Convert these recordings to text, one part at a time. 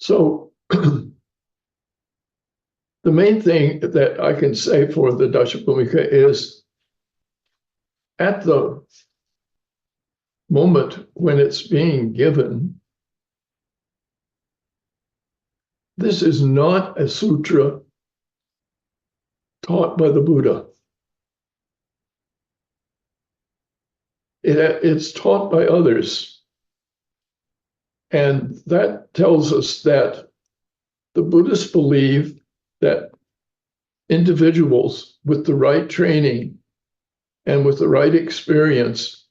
So the main thing that I can say for the Daśabhūmika is at the moment when it's being given, this is not a sutra taught by the Buddha. It's taught by others. And that tells us that the Buddhists believe that individuals with the right training and with the right experience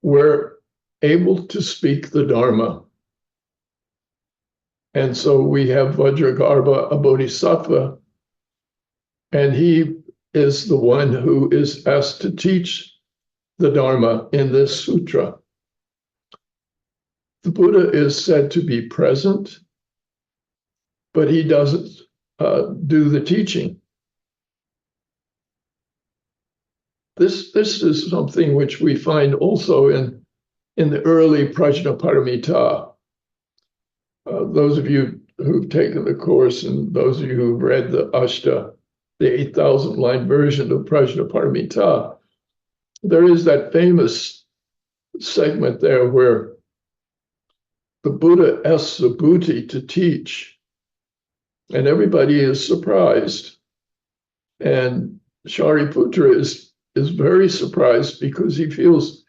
were able to speak the Dharma. And so we have Vajragarbha, a bodhisattva, and he is the one who is asked to teach the Dharma in this sutra. The Buddha is said to be present, but he doesn't do the teaching. This is something which we find also in the early Prajnaparamita. Those of you who've taken the course and those of you who've read the Ashta, the 8,000-line version of Prajnaparamita, there is that famous segment there where the Buddha asks the Bhuti to teach, and everybody is surprised. And Shariputra is very surprised because he feels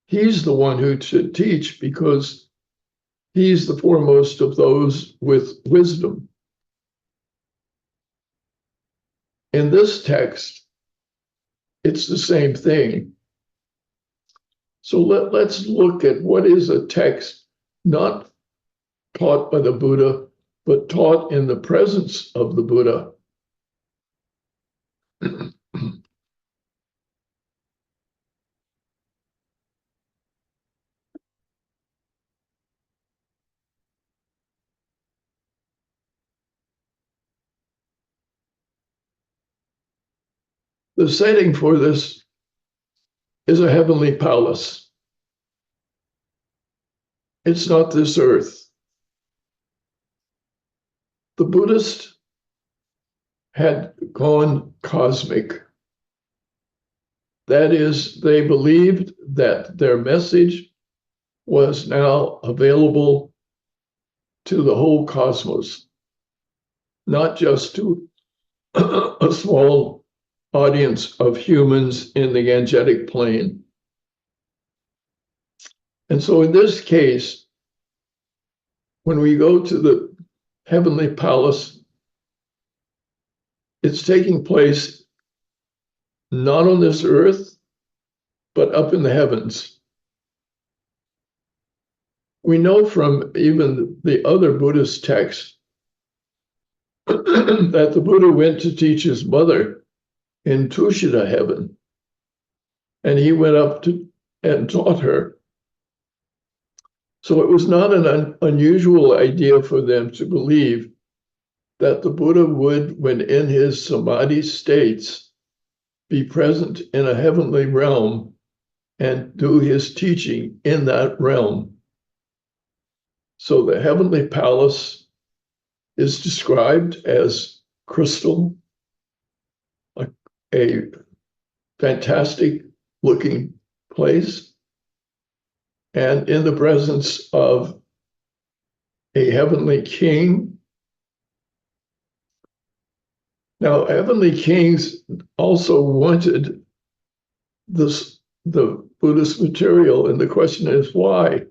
he's the one who should teach because he's the foremost of those with wisdom. In this text, it's the same thing. So let's look at what is a text not taught by the Buddha, but taught in the presence of the Buddha. The setting for this is a heavenly palace. It's not this earth. The Buddhists had gone cosmic. That is, they believed that their message was now available to the whole cosmos, not just to a small audience of humans in the Gangetic Plain. And so in this case, when we go to the heavenly palace, it's taking place not on this earth, but up in the heavens. We know from even the other Buddhist texts that the Buddha went to teach his mother in Tushita heaven, and he went up to and taught her. So it was not an unusual idea for them to believe that the Buddha would, when in his samadhi states, be present in a heavenly realm and do his teaching in that realm. So the heavenly palace is described as crystal, a fantastic looking place, and in the presence of a heavenly king. Now, heavenly kings also wanted the Buddhist material, and the question is why?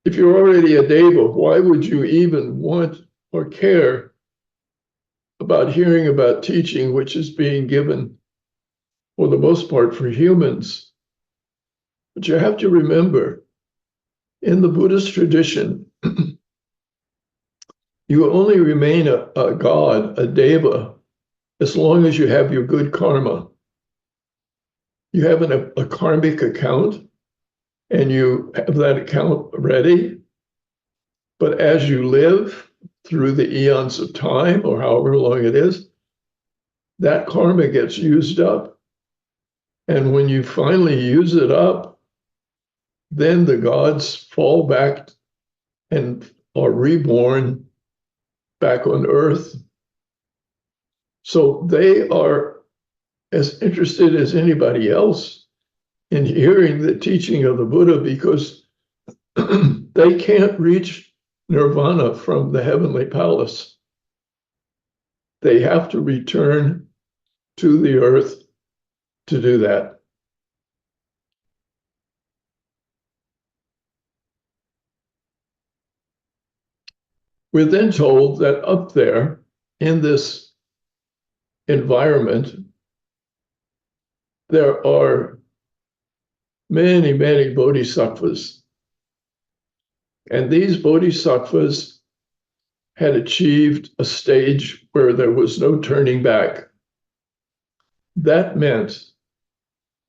If you're already a deva, why would you even want or care about hearing about teaching which is being given, for the most part, for humans? But you have to remember, in the Buddhist tradition, you only remain a god, a deva, as long as you have your good karma. You have a karmic account, and you have that account ready. But as you live through the eons of time, or however long it is, that karma gets used up. And when you finally use it up, then the gods fall back and are reborn back on earth. So they are as interested as anybody else in hearing the teaching of the Buddha, because they can't reach nirvana from the heavenly palace. They have to return to the earth to do that. We're then told that up there in this environment, there are many, many bodhisattvas. And these bodhisattvas had achieved a stage where there was no turning back. That meant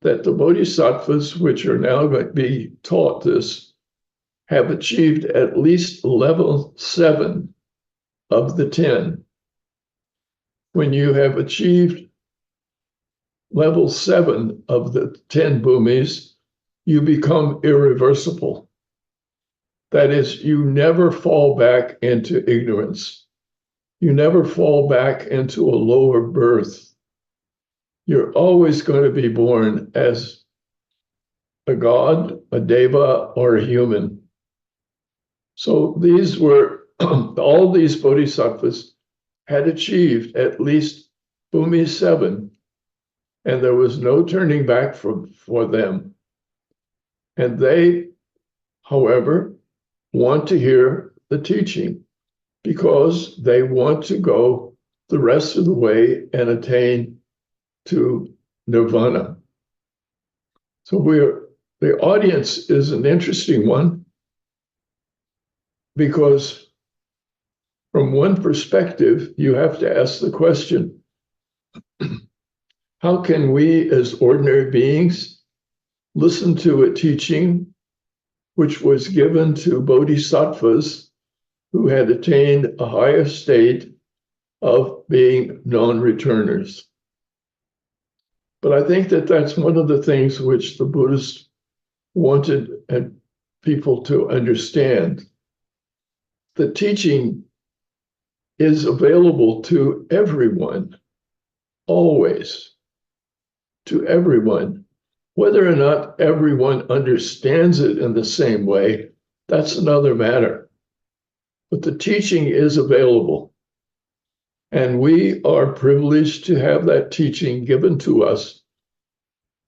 that the bodhisattvas, which are now going to be taught this, have achieved at least level 7 of the 10. When you have achieved level 7 of the 10 bhumis, you become irreversible. That is, you never fall back into ignorance. You never fall back into a lower birth. You're always going to be born as a god, a deva, or a human. So these were, all these bodhisattvas had achieved at least bhumi 7, and there was no turning back for them. And they, however, want to hear the teaching because they want to go the rest of the way and attain to nirvana. So the audience is an interesting one, because from one perspective, you have to ask the question, how can we as ordinary beings listen to a teaching which was given to bodhisattvas who had attained a higher state of being non-returners? But I think that that's one of the things which the Buddhists wanted people to understand. The teaching is available to everyone, always, to everyone. Whether or not everyone understands it in the same way, that's another matter. But the teaching is available. And we are privileged to have that teaching given to us.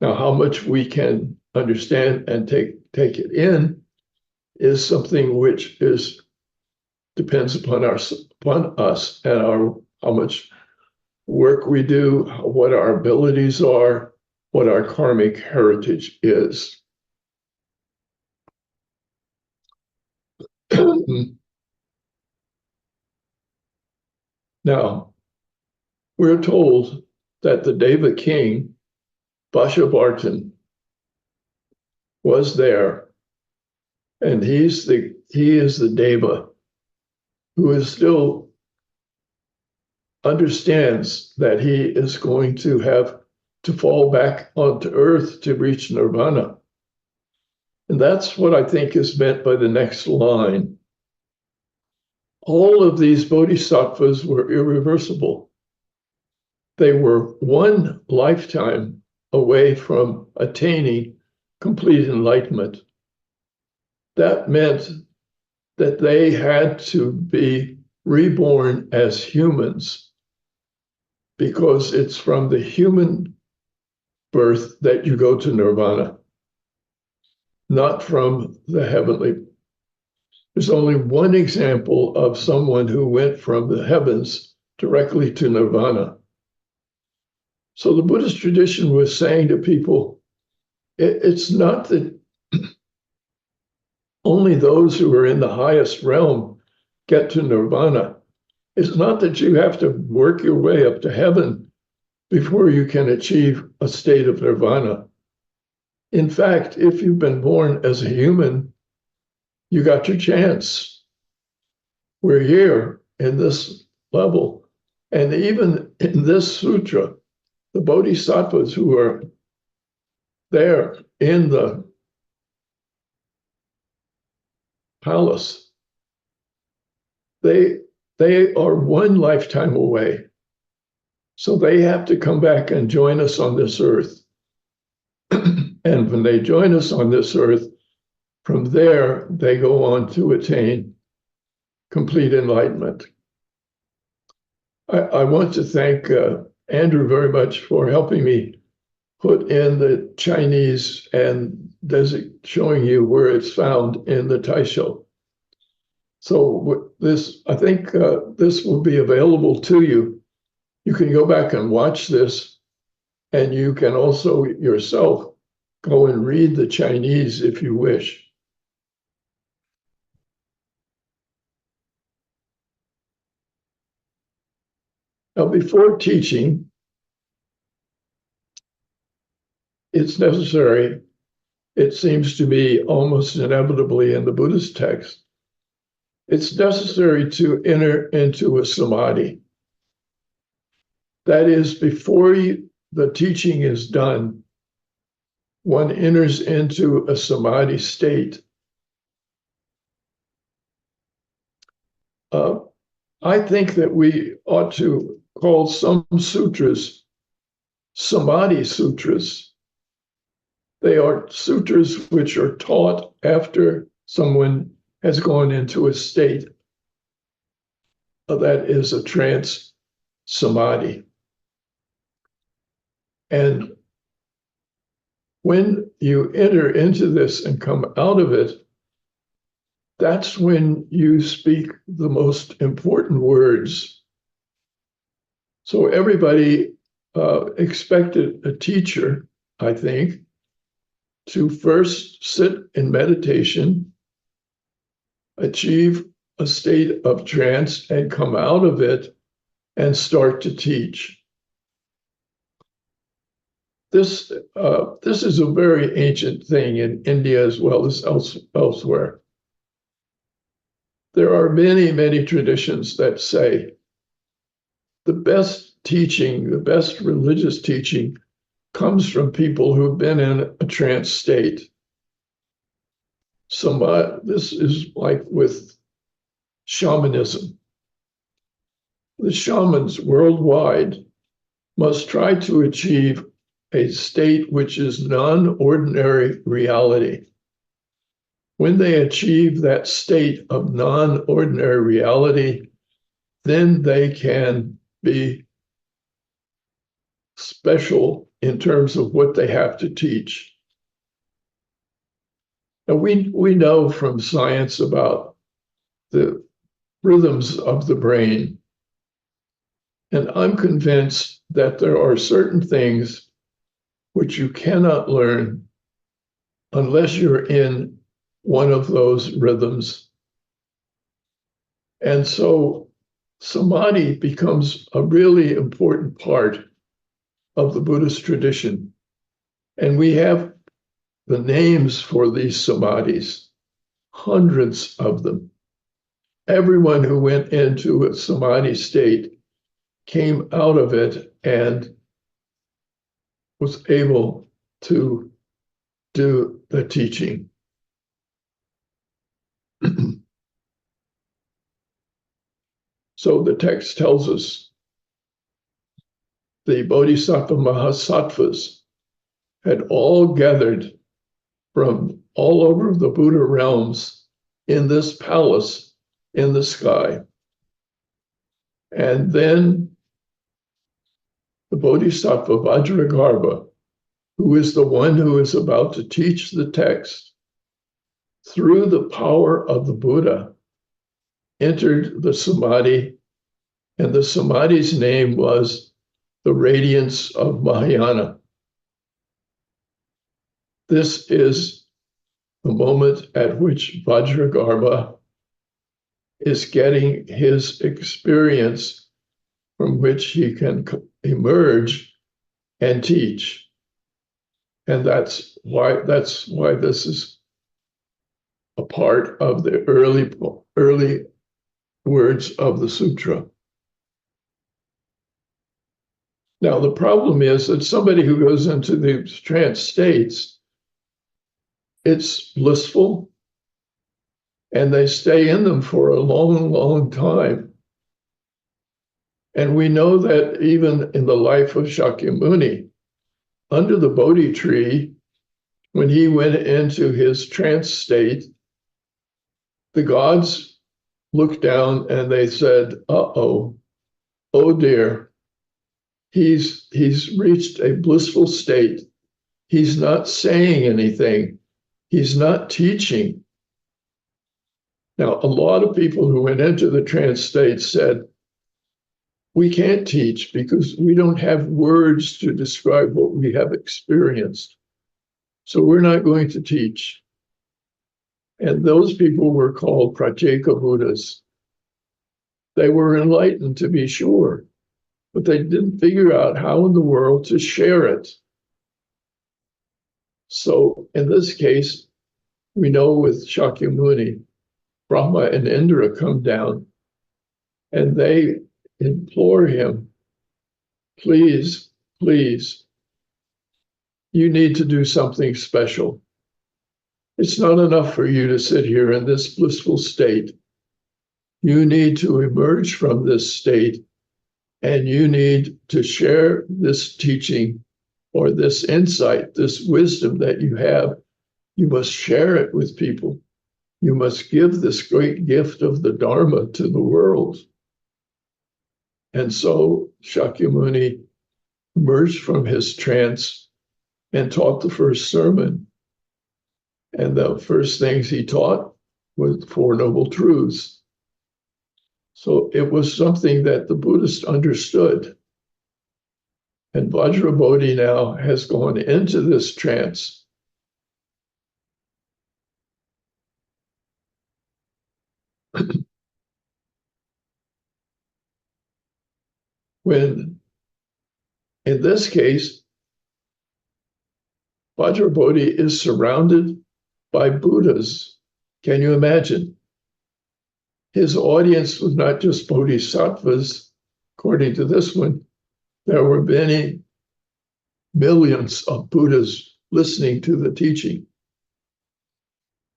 Now, how much we can understand and take it in is something which depends upon us and how much work we do, what our abilities are, what our karmic heritage is. Now, we're told that the Deva king, Daśabhūmika, was there, and he is the Deva who still understands that he is going to have to fall back onto earth to reach nirvana. And that's what I think is meant by the next line. All of these bodhisattvas were irreversible. They were one lifetime away from attaining complete enlightenment. That meant that they had to be reborn as humans, because it's from the human birth that you go to nirvana, not from the heavenly. There's only one example of someone who went from the heavens directly to nirvana. So the Buddhist tradition was saying to people, it's not that only those who are in the highest realm get to nirvana. It's not that you have to work your way up to heaven before you can achieve a state of nirvana. In fact, if you've been born as a human, you got your chance. We're here in this level. And even in this sutra, the bodhisattvas who are there in the palace, they are one lifetime away. So they have to come back and join us on this earth. And when they join us on this earth, from there, they go on to attain complete enlightenment. I want to thank Andrew very much for helping me put in the Chinese and showing you where it's found in the Taisho. So this, I think this will be available to you. You can go back and watch this, and you can also yourself go and read the Chinese if you wish. Now, before teaching, it's necessary, it seems to me almost inevitably in the Buddhist text, it's necessary to enter into a samadhi. That is, before the teaching is done, one enters into a samadhi state. I think that we ought to call some sutras samadhi sutras. They are sutras which are taught after someone has gone into a state that is a trance samadhi. And when you enter into this and come out of it, that's when you speak the most important words. So everybody expected a teacher, I think, to first sit in meditation, achieve a state of trance, and come out of it and start to teach. This is a very ancient thing in India as well as elsewhere. There are many, many traditions that say the best teaching, the best religious teaching comes from people who've been in a trance state. This is like with shamanism. The shamans worldwide must try to achieve a state which is non-ordinary reality. When they achieve that state of non-ordinary reality, then they can be special in terms of what they have to teach. Now, we know from science about the rhythms of the brain, and I'm convinced that there are certain things which you cannot learn unless you're in one of those rhythms. And so samadhi becomes a really important part of the Buddhist tradition. And we have the names for these samadhis, hundreds of them. Everyone who went into a samadhi state came out of it and was able to do the teaching. So the text tells us the Bodhisattva Mahasattvas had all gathered from all over the Buddha realms in this palace in the sky. And then the Bodhisattva Vajragarbha, who is the one who is about to teach the text, through the power of the Buddha, entered the samadhi, and the samadhi's name was the radiance of Mahayana. This is the moment at which Vajragarbha is getting his experience from which he can emerge and teach. And that's why this is a part of the early words of the sutra. Now, the problem is that somebody who goes into these trance states, it's blissful, and they stay in them for a long, long time. And we know that even in the life of Shakyamuni, under the Bodhi tree, when he went into his trance state, the gods looked down and they said, uh-oh, oh dear, he's reached a blissful state. He's not saying anything. He's not teaching. Now, a lot of people who went into the trance state said, we can't teach because we don't have words to describe what we have experienced. So we're not going to teach. And those people were called Pratyeka Buddhas. They were enlightened, to be sure, but they didn't figure out how in the world to share it. So in this case, we know with Shakyamuni, Brahma and Indra come down and they implore him, please, please, you need to do something special. It's not enough for you to sit here in this blissful state. You need to emerge from this state and you need to share this teaching or this insight, this wisdom that you have. You must share it with people. You must give this great gift of the Dharma to the world. And so Shakyamuni emerged from his trance and taught the first sermon. And the first things he taught was Four Noble Truths. So it was something that the Buddhists understood. And Vajrabodhi now has gone into this trance. When, in this case, Vajrabodhi is surrounded by Buddhas. Can you imagine? His audience was not just bodhisattvas, according to this one. There were many millions of Buddhas listening to the teaching.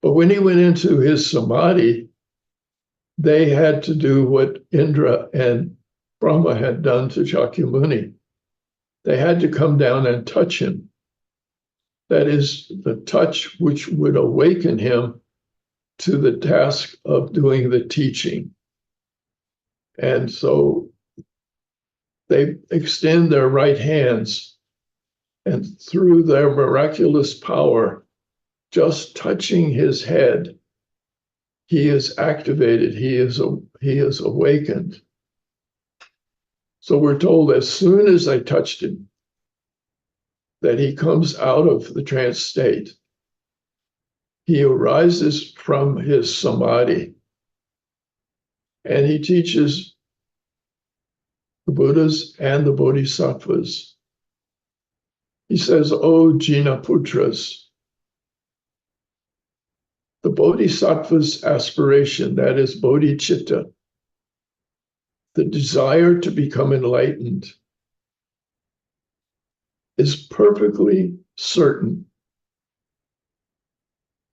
But when he went into his samadhi, they had to do what Indra and Brahma had done to Shakyamuni. They had to come down and touch him. That is the touch which would awaken him to the task of doing the teaching. And so they extend their right hands, and through their miraculous power, just touching his head, he is activated, he is awakened. So we're told as soon as I touched him, that he comes out of the trance state. He arises from his samadhi, and he teaches the Buddhas and the Bodhisattvas. He says, O Jinaputras, the Bodhisattva's aspiration, that is bodhicitta, the desire to become enlightened, is perfectly certain,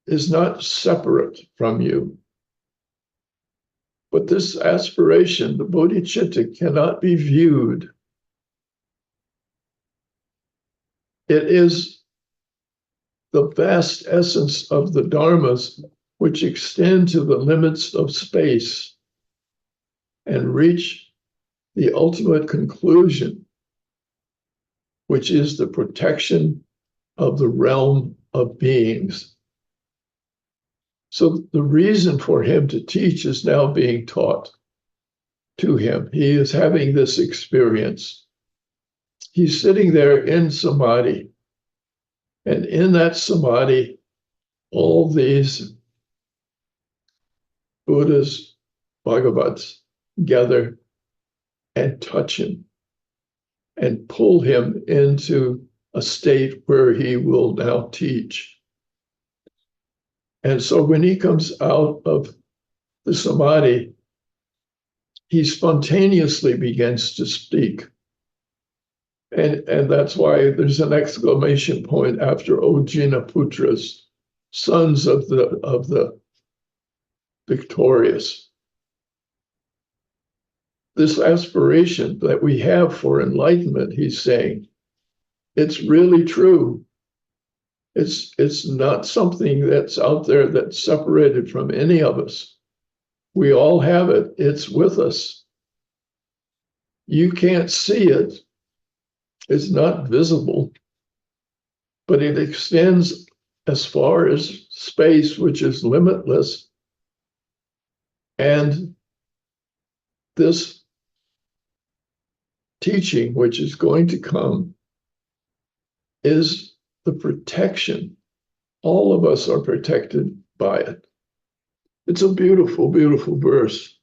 is not separate from you. But this aspiration, the bodhicitta, cannot be viewed. It is the vast essence of the dharmas which extend to the limits of space and reach the ultimate conclusion, which is the protection of the realm of beings. So the reason for him to teach is now being taught to him. He is having this experience. He's sitting there in samadhi. And in that samadhi, all these Buddhas, Bhagavats, gather and touch him and pull him into a state where he will now teach. And so when he comes out of the samadhi, he spontaneously begins to speak. And that's why there's an exclamation point after O Jinaputras, sons of the victorious. This aspiration that we have for enlightenment, he's saying, it's really true. It's not something that's out there that's separated from any of us. We all have it. It's with us. You can't see it. It's not visible, but it extends as far as space, which is limitless. And this teaching, which is going to come, is the protection. All of us are protected by it. It's a beautiful, beautiful verse.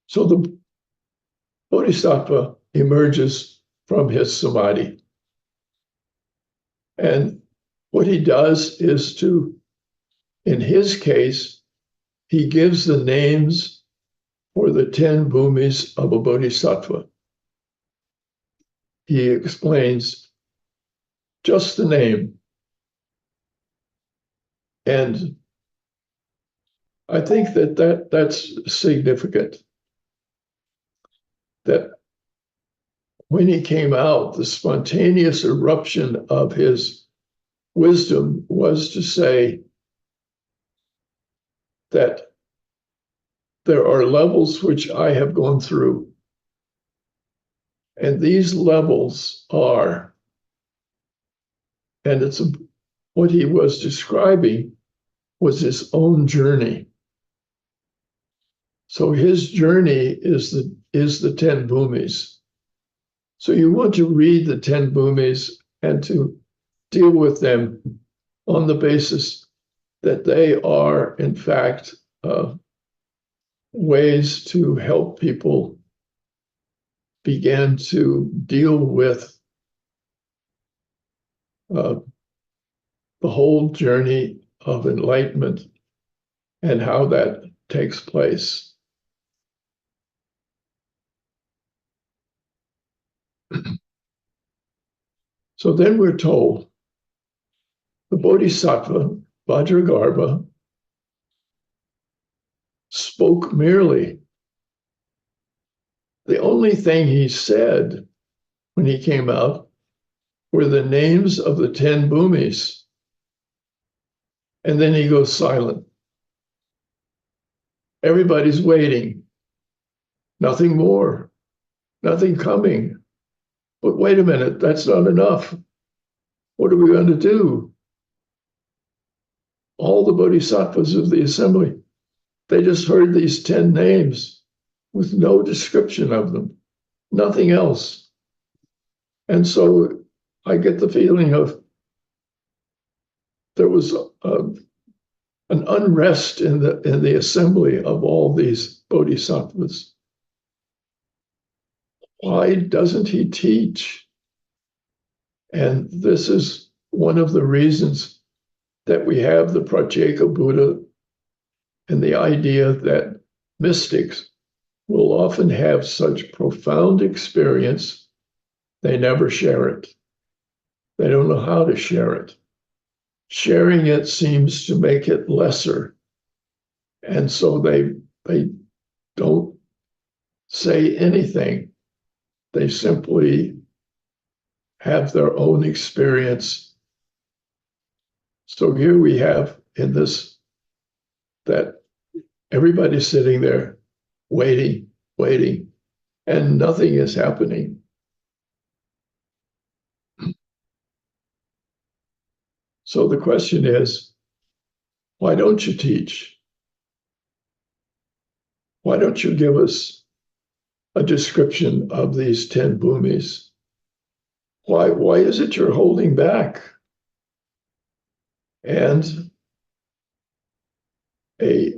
So the Bodhisattva emerges from his samadhi. And what he does is to, in his case, he gives the names for the 10 bhumis of a bodhisattva. He explains just the name. And I think that's significant. That when he came out, the spontaneous eruption of his wisdom was to say that there are levels which I have gone through. And these levels are, and what he was describing was his own journey. So his journey is the 10 bhumis. So you want to read the 10 bhumis and to deal with them on the basis that they are, in fact, ways to help people begin to deal with the whole journey of enlightenment and how that takes place. So then we're told the Bodhisattva, Vajragarbha, spoke merely. The only thing he said when he came out were the names of the 10 bhumis. And then he goes silent. Everybody's waiting. Nothing more. Nothing coming. But wait a minute, that's not enough. What are we going to do? All the bodhisattvas of the assembly, they just heard these 10 names with no description of them, nothing else. And so I get the feeling of there was an unrest in the assembly of all these bodhisattvas. Why doesn't he teach? And this is one of the reasons that we have the Pratyeka Buddha and the idea that mystics will often have such profound experience, they never share it. They don't know how to share it. Sharing it seems to make it lesser. And so they don't say anything. They simply have their own experience. So here we have in this that everybody's sitting there waiting, and nothing is happening. So the question is, why don't you teach? Why don't you give us a description of these 10 bhumis? Why is it you're holding back? And a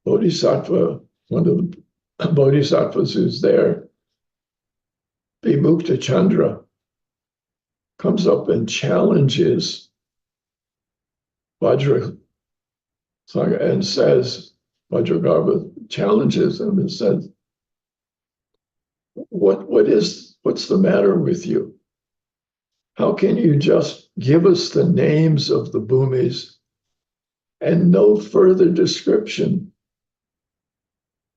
bodhisattva, one of the bodhisattvas who's there, Vimukta Chandra, comes up and challenges Vajrasangha and says, Vajragarbha challenges him and says, what's the matter with you? How can you just give us the names of the bhumis and no further description.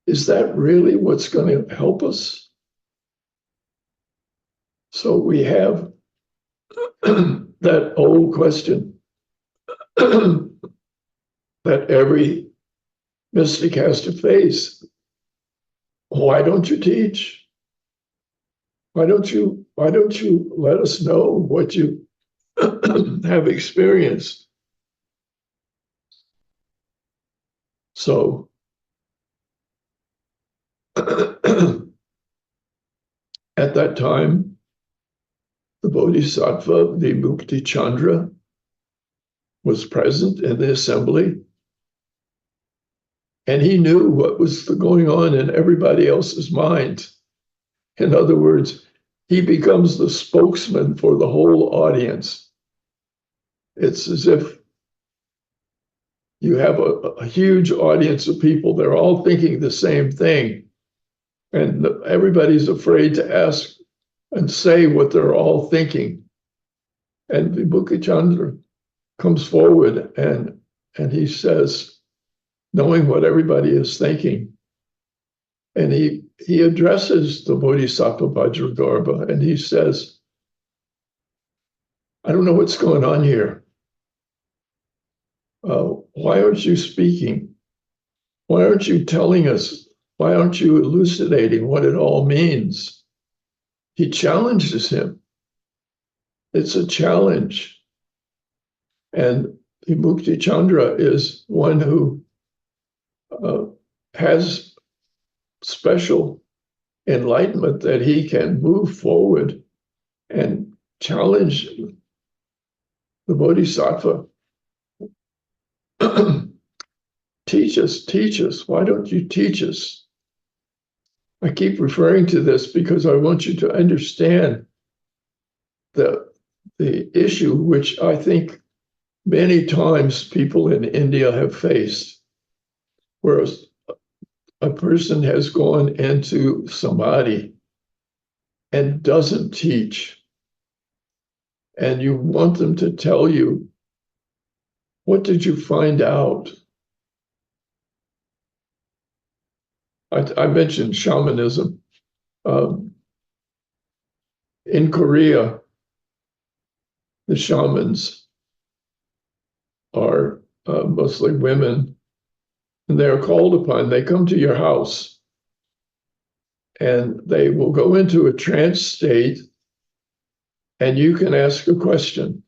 Is that really what's going to help us? So we have that old question that every mystic has to face. Why don't you teach? Why don't you let us know what you have experienced? So at that time, the Bodhisattva, the Mukti Chandra, was present in the assembly. And he knew what was going on in everybody else's mind. In other words, he becomes the spokesman for the whole audience. It's as if you have a huge audience of people. They're all thinking the same thing. And everybody's afraid to ask and say what they're all thinking. And Vibhuti Chandra comes forward and he says, knowing what everybody is thinking, and he addresses the Bodhisattva Vajragarbha, and he says, I don't know what's going on here. Why aren't you speaking? Why aren't you telling us? Why aren't you elucidating what it all means? He challenges him. It's a challenge. And Mukti Chandra is one who has special enlightenment that he can move forward and challenge the Bodhisattva. Teach us. Why don't you teach us? I keep referring to this because I want you to understand the issue, which I think many times people in India have faced, whereas a person has gone into samadhi and doesn't teach, and you want them to tell you, what did you find out? I mentioned shamanism. In Korea, the shamans are mostly women, and they are called upon. They come to your house, and they will go into a trance state, and you can ask a question.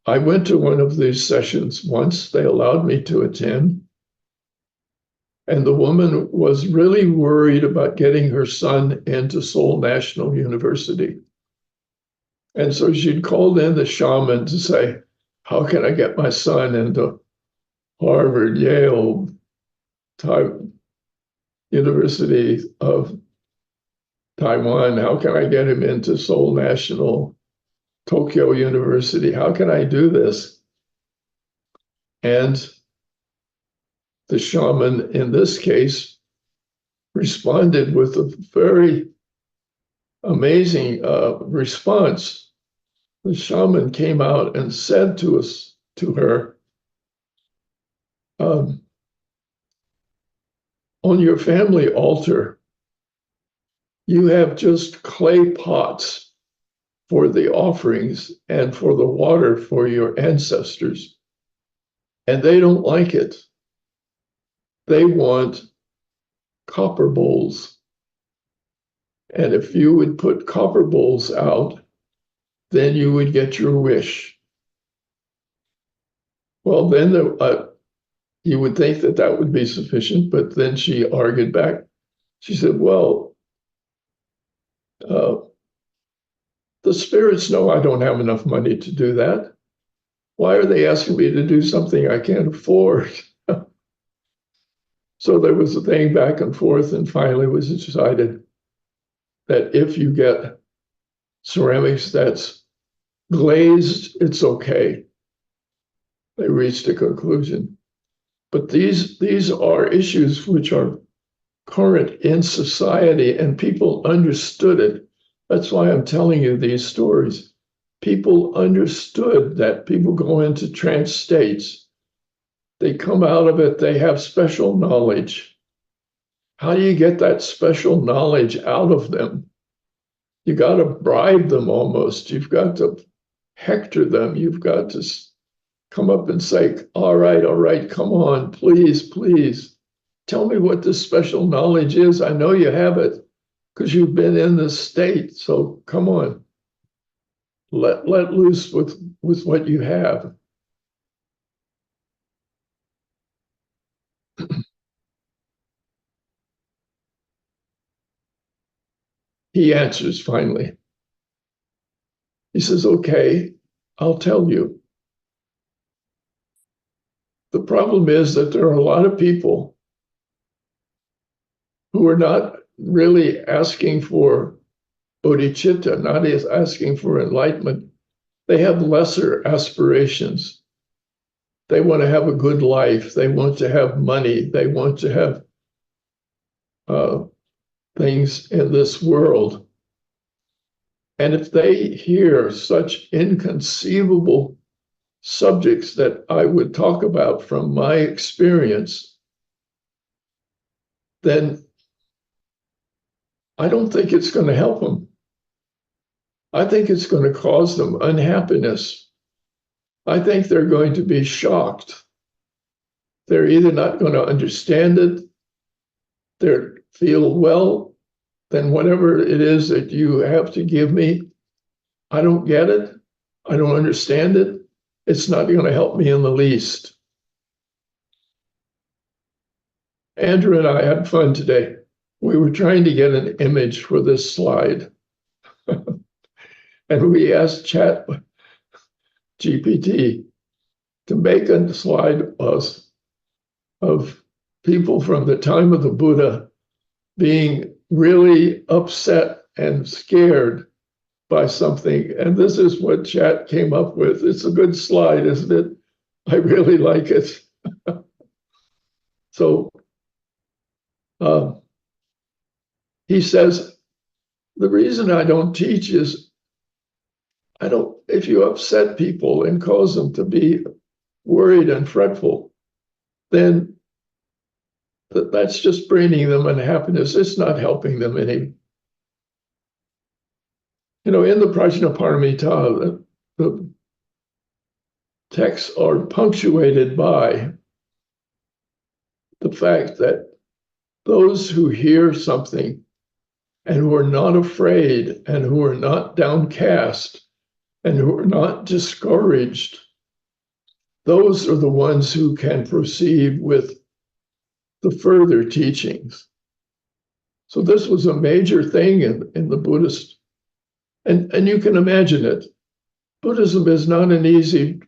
I went to one of these sessions once. They allowed me to attend. And the woman was really worried about getting her son into Seoul National University. And so she'd called in the shaman to say, how can I get my son into Harvard, Yale, University of Taiwan? How can I get him into Seoul National, Tokyo University? How can I do this? And the shaman, in this case, responded with a very amazing response. The shaman came out and said to her, on your family altar, you have just clay pots for the offerings and for the water for your ancestors, and they don't like it. They want copper bowls. And if you would put copper bowls out, then you would get your wish. Well, then you would think that that would be sufficient, but then she argued back. She said, well, the spirits know I don't have enough money to do that. Why are they asking me to do something I can't afford? So there was a thing back and forth, and finally it was decided that if you get ceramics that's glazed, it's okay. They reached a conclusion. But these are issues which are current in society, and people understood it. That's why I'm telling you these stories. people understood that people go into trance states. They come out of it, they have special knowledge. How do you get that special knowledge out of them? You got to bribe them almost. You've got to hector them. You've got to come up and say, all right, come on, please, please. Tell me what this special knowledge is. I know you have it because you've been in this state. So come on, let loose with what you have. He answers finally. He says, okay, I'll tell you. The problem is that there are a lot of people who are not really asking for bodhicitta, not asking for enlightenment. They have lesser aspirations. They want to have a good life. They want to have money. They want to have things in this world. And if they hear such inconceivable subjects that I would talk about from my experience, then I don't think it's going to help them. I think it's going to cause them unhappiness. I think they're going to be shocked. They're either not going to understand it, they feel, well, then whatever it is that you have to give me, I don't get it. I don't understand it. It's not going to help me in the least. Andrew and I had fun today. We were trying to get an image for this slide. And we asked Chat GPT to make a slide of people from the time of the Buddha being really upset and scared by something. And this is what Chat came up with. It's a good slide, isn't it? I really like it. So he says, the reason I don't teach is if you upset people and cause them to be worried and fretful, then that's just bringing them unhappiness. It's not helping them any. In the Prajnaparamita, the texts are punctuated by the fact that those who hear something and who are not afraid and who are not downcast and who are not discouraged, those are the ones who can proceed with the further teachings. So this was a major thing in the Buddhist, and you can imagine it. Buddhism is not an easy,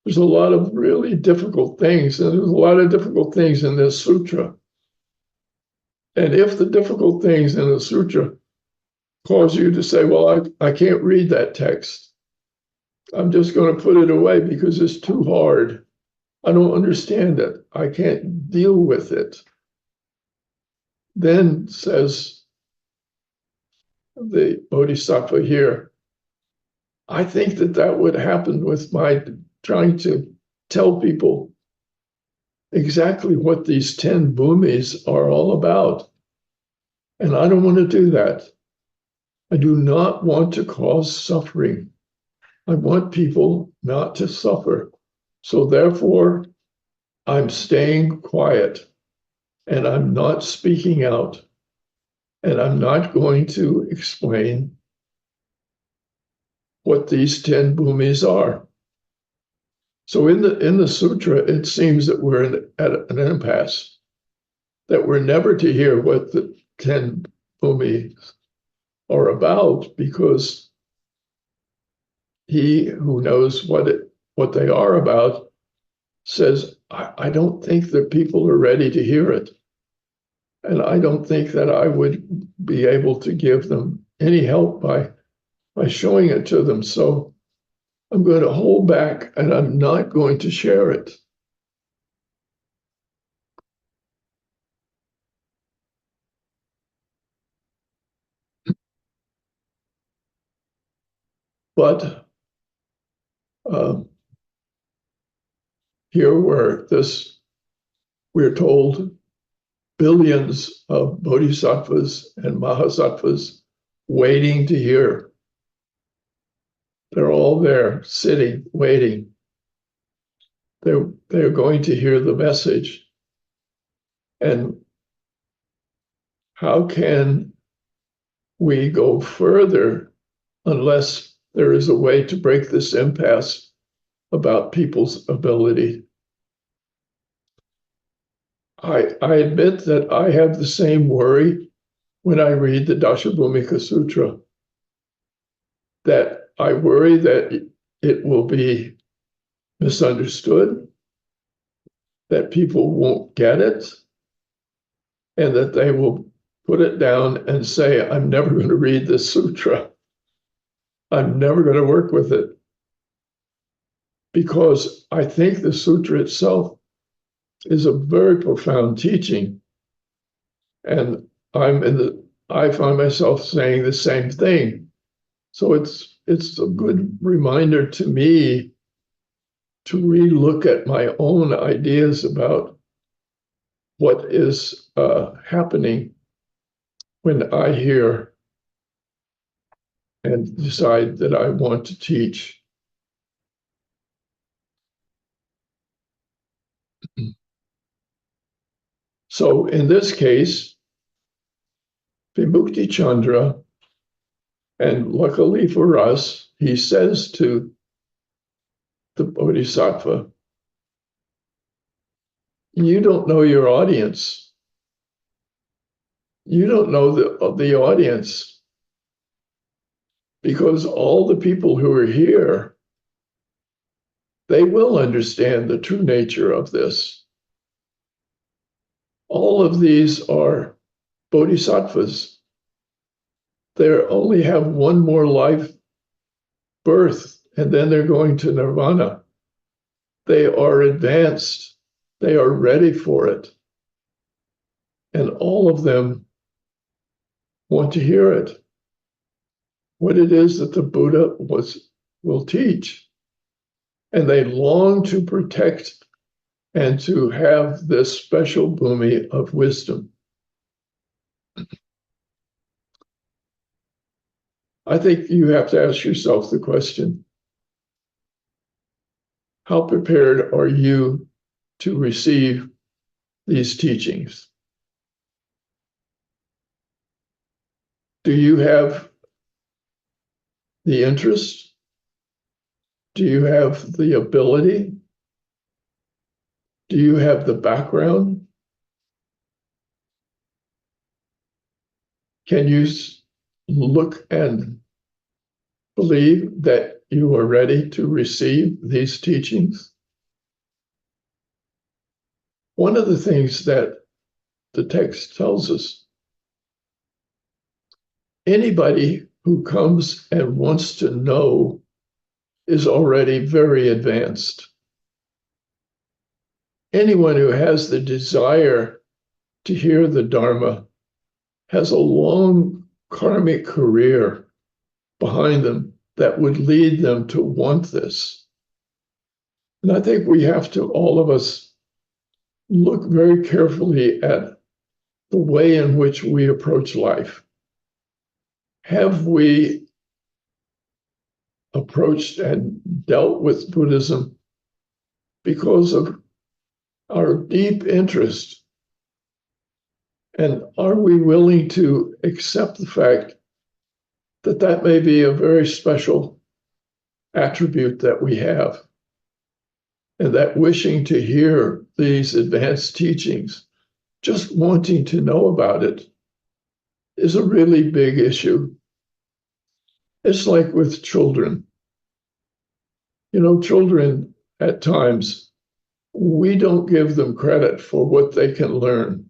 there's a lot of really difficult things, and there's a lot of difficult things in this sutra. And if the difficult things in the sutra cause you to say, well, I can't read that text, I'm just going to put it away because it's too hard. I don't understand it. I can't deal with it. Then says the Bodhisattva here, I think that would happen with my trying to tell people exactly what these 10 bhumis are all about. And I don't want to do that. I do not want to cause suffering. I want people not to suffer. So therefore, I'm staying quiet and I'm not speaking out and I'm not going to explain what these 10 bhumis are. So in the sutra, it seems that we're at an impasse, that we're never to hear what the 10 bhumis are about, because he who knows what they are about says, I don't think that people are ready to hear it. And I don't think that I would be able to give them any help by showing it to them. So I'm going to hold back and I'm not going to share it. But here we're told billions of bodhisattvas and mahasattvas waiting to hear. They're all there, sitting, waiting. They're going to hear the message. And how can we go further unless there is a way to break this impasse about people's ability? I admit that I have the same worry when I read the Daśabhūmika Sutra, that I worry that it will be misunderstood, that people won't get it, and that they will put it down and say, I'm never going to read this sutra. I'm never going to work with it. Because I think the sutra itself is a very profound teaching. And I find myself saying the same thing. So it's a good reminder to me to relook at my own ideas about what is happening when I hear and decide that I want to teach. So in this case, Vimukti Chandra, and luckily for us, he says to the Bodhisattva, you don't know your audience. You don't know the audience, because all the people who are here, they will understand the true nature of this. All of these are bodhisattvas. They only have one more life birth, and then they're going to nirvana. They are advanced. They are ready for it. And all of them want to hear it, what it is that the Buddha will teach. And they long to protect and to have this special bhumi of wisdom. I think you have to ask yourself the question, how prepared are you to receive these teachings? Do you have the interest? Do you have the ability? Do you have the background? Can you look and believe that you are ready to receive these teachings? One of the things that the text tells us, anybody who comes and wants to know is already very advanced. Anyone who has the desire to hear the Dharma has a long karmic career behind them that would lead them to want this. And I think we have to, all of us, look very carefully at the way in which we approach life. Have we approached and dealt with Buddhism because of our deep interest? And are we willing to accept the fact that that may be a very special attribute that we have? And that wishing to hear these advanced teachings, just wanting to know about it, is a really big issue. It's like with children. You know, children, at times, we don't give them credit for what they can learn.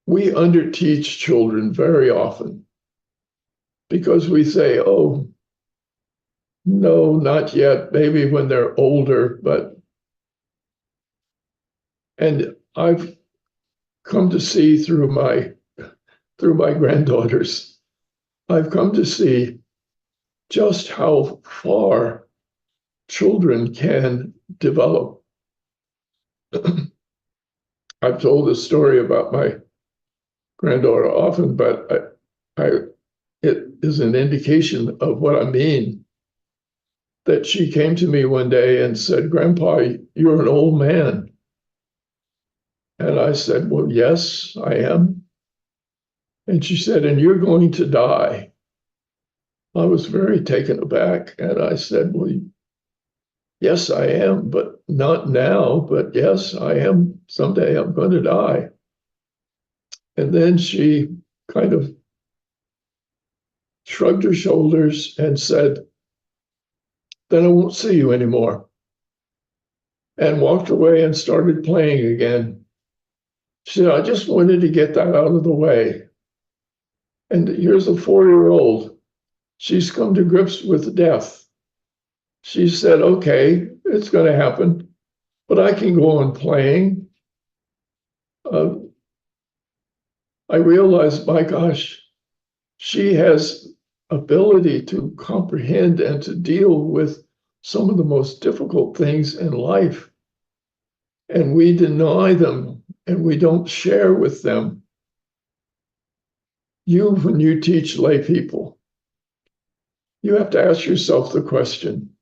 We underteach children very often because we say, oh, no, not yet, maybe when they're older, and I've come to see through my granddaughters, I've come to see just how far children can develop. I've told this story about my granddaughter often, but it is an indication of what I mean. That she came to me one day and said, "Grandpa, you're an old man." And I said, "Well, yes, I am." And she said, "And you're going to die." I was very taken aback. And I said, "Well, yes, I am, but not now. But yes, I am. Someday I'm going to die." And then she kind of shrugged her shoulders and said, "Then I won't see you anymore." And walked away and started playing again. She said, "I just wanted to get that out of the way." And here's a 4-year-old. She's come to grips with death. She said, "Okay, it's going to happen, but I can go on playing." I realized, my gosh, she has ability to comprehend and to deal with some of the most difficult things in life. And we deny them and we don't share with them. When you teach lay people, you have to ask yourself the question,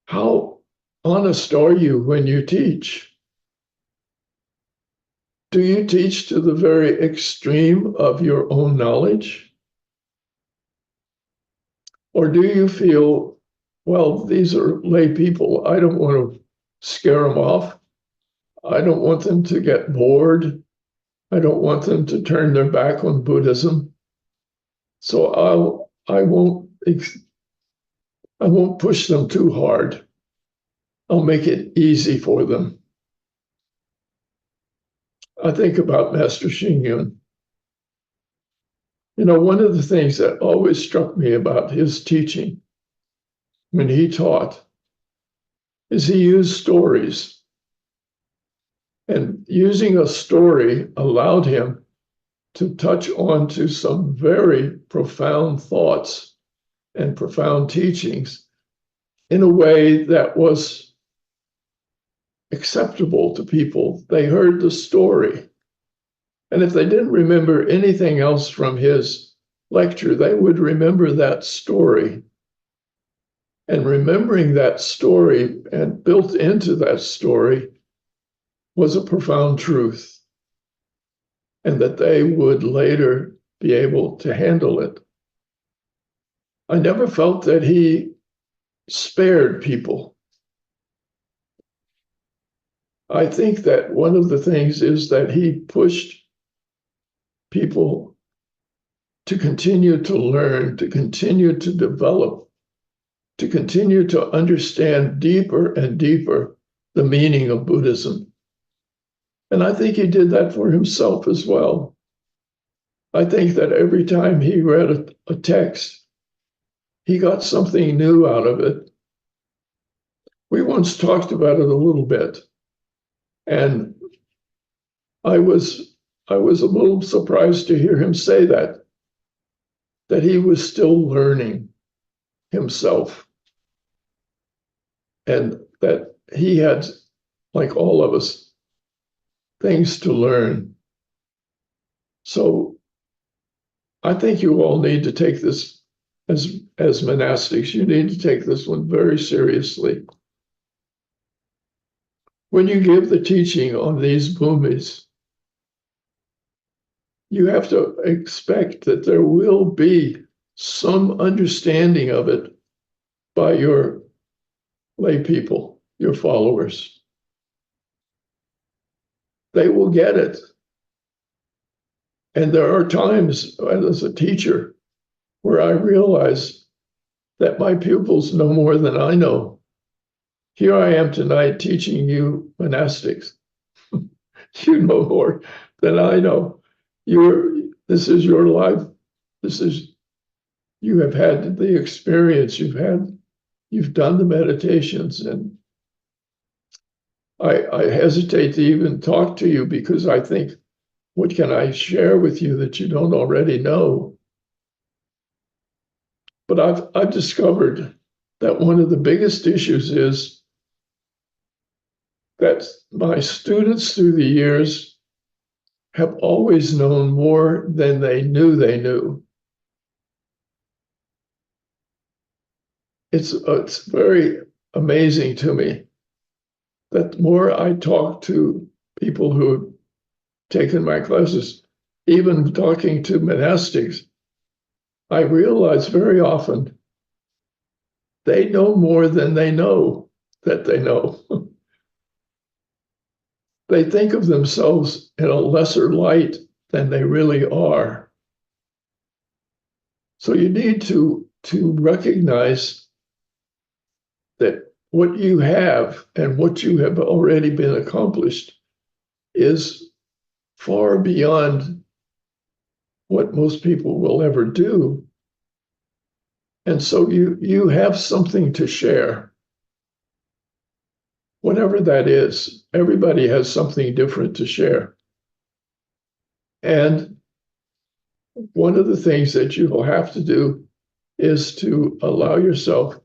how honest are you when you teach? Do you teach to the very extreme of your own knowledge? Or do you feel, well, these are lay people. I don't want to scare them off. I don't want them to get bored. I don't want them to turn their back on Buddhism. So I won't push them too hard. I'll make it easy for them. I think about Master Xing Yun. One of the things that always struck me about his teaching when he taught is he used stories. And using a story allowed him to touch on to some very profound thoughts and profound teachings in a way that was acceptable to people. They heard the story. And if they didn't remember anything else from his lecture, they would remember that story. And remembering that story and built into that story was a profound truth, and that they would later be able to handle it. I never felt that he spared people. I think that one of the things is that he pushed people to continue to learn, to continue to develop, to continue to understand deeper and deeper the meaning of Buddhism. And I think he did that for himself as well. I think that every time he read a text, he got something new out of it. We once talked about it a little bit, and I was a little surprised to hear him say that he was still learning himself, and that he had, like all of us, things to learn. So I think you all need to take this as monastics. You need to take this one very seriously. When you give the teaching on these bhumis, you have to expect that there will be some understanding of it by your lay people, your followers. They will get it. And there are times as a teacher where I realize that my pupils know more than I know. Here I am tonight teaching you monastics. You know more than I know. This is your life. You have had the experience, you've done the meditations, and I hesitate to even talk to you because I think, what can I share with you that you don't already know? But I've discovered that one of the biggest issues is that my students through the years have always known more than they knew they knew. It's very amazing to me that the more I talk to people who have taken my classes, even talking to monastics, I realize very often they know more than they know that they know. They think of themselves in a lesser light than they really are. So you need to recognize that what you have and what you have already been accomplished is far beyond what most people will ever do. And so you have something to share. Whatever that is, everybody has something different to share. And one of the things that you will have to do is to allow yourself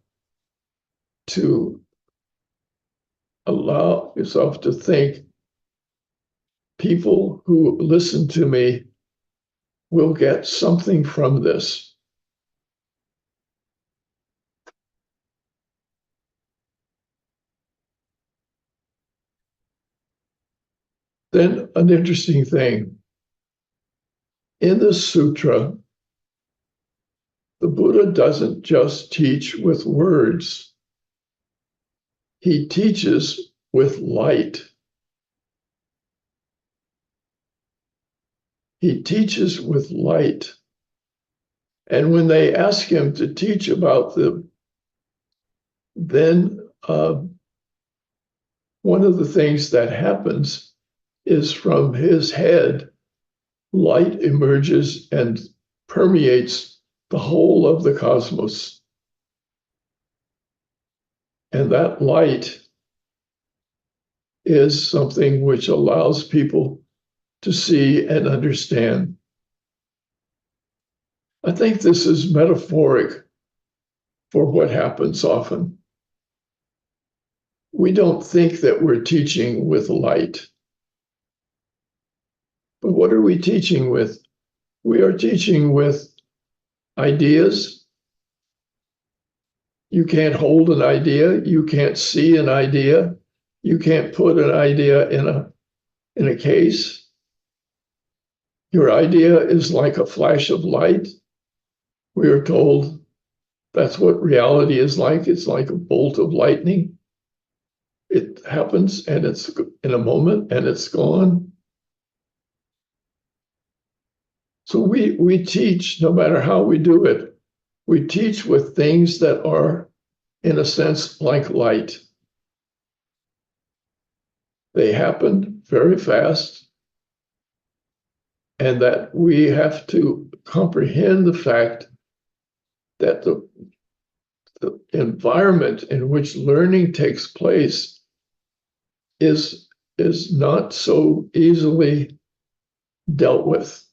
to think people who listen to me will get something from this. Then an interesting thing. In the sutra, the Buddha doesn't just teach with words. He teaches with light. He teaches with light. And when they ask him to teach about then one of the things that happens is from his head, light emerges and permeates the whole of the cosmos. And that light is something which allows people to see and understand. I think this is metaphoric for what happens often. We don't think that we're teaching with light. But what are we teaching with? We are teaching with ideas. You can't hold an idea. You can't see an idea. You can't put an idea in a case. Your idea is like a flash of light. We are told that's what reality is like. It's like a bolt of lightning. It happens and it's in a moment and it's gone. So we teach, no matter how we do it, we teach with things that are, in a sense, like light. They happen very fast, and that we have to comprehend the fact that the environment in which learning takes place is not so easily dealt with.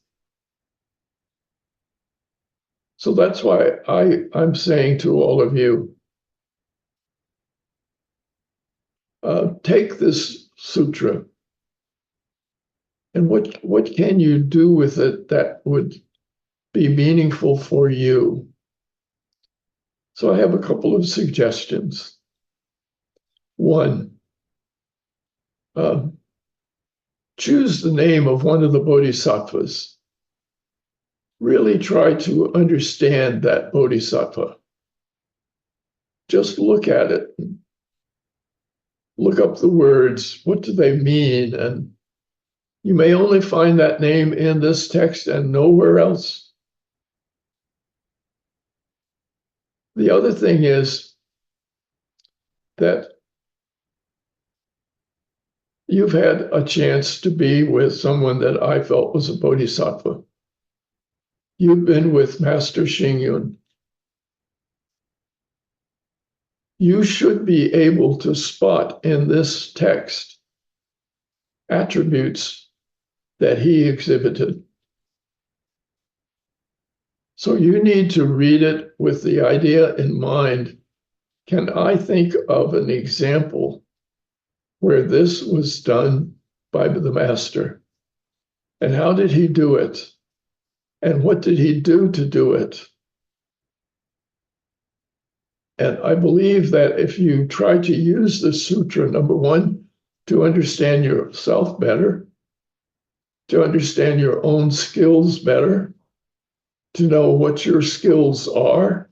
So that's why I'm saying to all of you, take this sutra, and what can you do with it that would be meaningful for you? So I have a couple of suggestions. One, choose the name of one of the bodhisattvas. Really try to understand that bodhisattva. Just look at it. Look up the words. What do they mean? And you may only find that name in this text and nowhere else. The other thing is that you've had a chance to be with someone that I felt was a bodhisattva. You've been with Master Xingyun. You should be able to spot in this text attributes that he exhibited. So you need to read it with the idea in mind. Can I think of an example where this was done by the master? And how did he do it? And what did he do to do it? And I believe that if you try to use the sutra, number one, to understand yourself better, to understand your own skills better, to know what your skills are,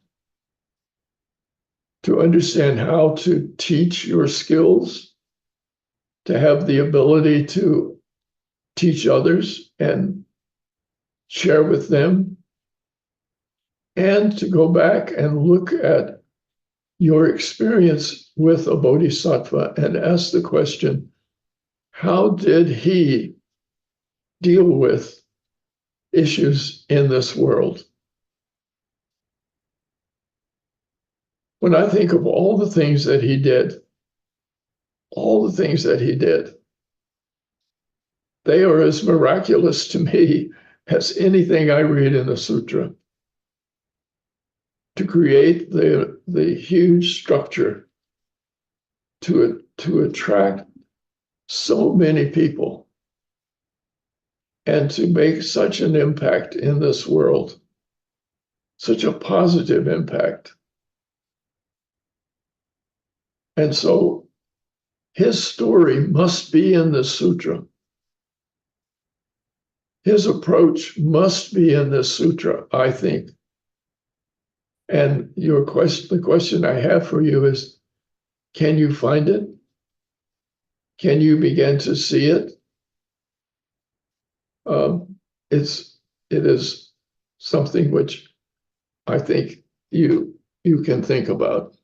to understand how to teach your skills, to have the ability to teach others and share with them, and to go back and look at your experience with a bodhisattva and ask the question, how did he deal with issues in this world? When I think of all the things that he did, they are as miraculous to me as anything I read in the sutra. To create the huge structure to attract so many people and to make such an impact in this world, such a positive impact. And so his story must be in the sutra. His approach must be in this sutra, I think. And the question I have for you is, can you find it? Can you begin to see it? It is something which I think you can think about.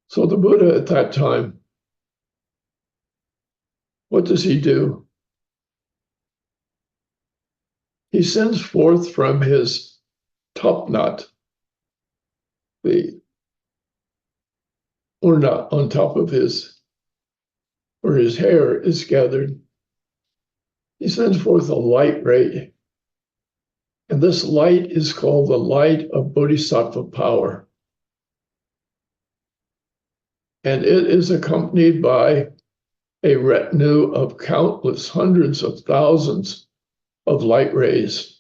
So the Buddha at that time, what does he do? He sends forth from his top knot, the urna on top of where his hair is gathered. He sends forth a light ray. And this light is called the light of bodhisattva power. And it is accompanied by a retinue of countless hundreds of thousands of light rays.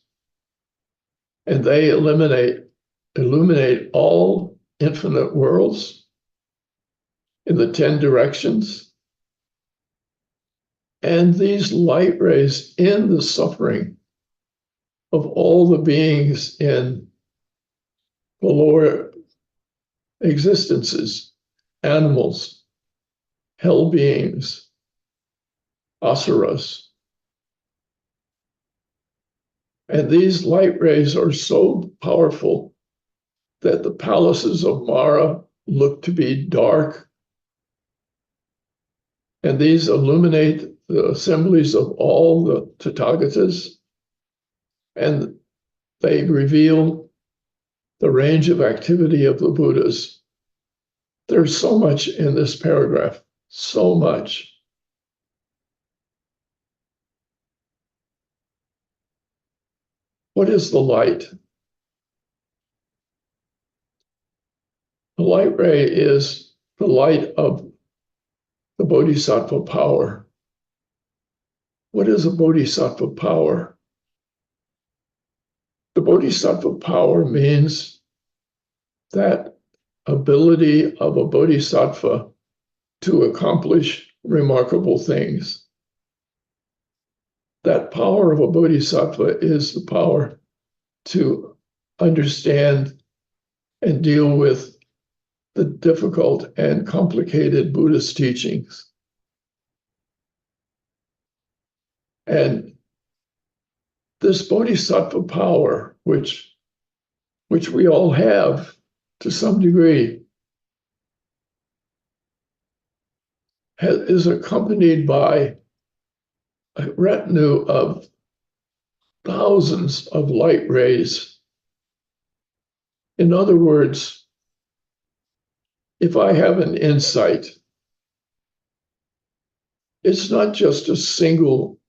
And they illuminate all infinite worlds in the 10 directions. And these light rays end the suffering of all the beings in the lower existences, animals, hell beings, asuras. And these light rays are so powerful that the palaces of Mara look to be dark. And these illuminate the assemblies of all the Tathagatas, and they reveal the range of activity of the Buddhas. There's so much in this paragraph, so much. What is the light? The light ray is the light of the bodhisattva power. What is a bodhisattva power? The bodhisattva power means that ability of a bodhisattva to accomplish remarkable things. That power of a bodhisattva is the power to understand and deal with the difficult and complicated Buddhist teachings. And this bodhisattva power, which we all have to some degree, is accompanied by a retinue of thousands of light rays. In other words, if I have an insight, it's not just a single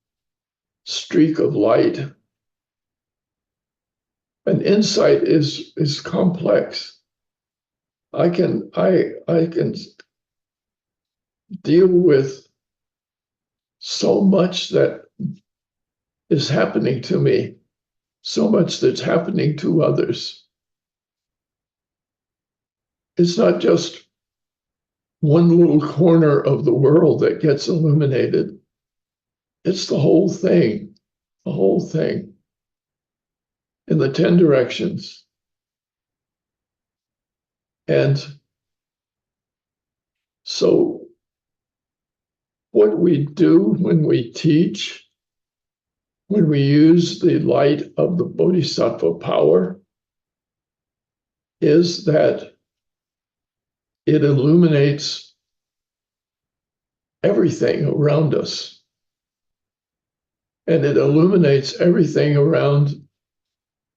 streak of light. And insight is complex. I can deal with so much that is happening to me, so much that's happening to others. It's not just one little corner of the world that gets illuminated. It's the whole thing in the 10 directions. And so what we do when we teach, when we use the light of the Bodhisattva power, is that it illuminates everything around us. And it illuminates everything around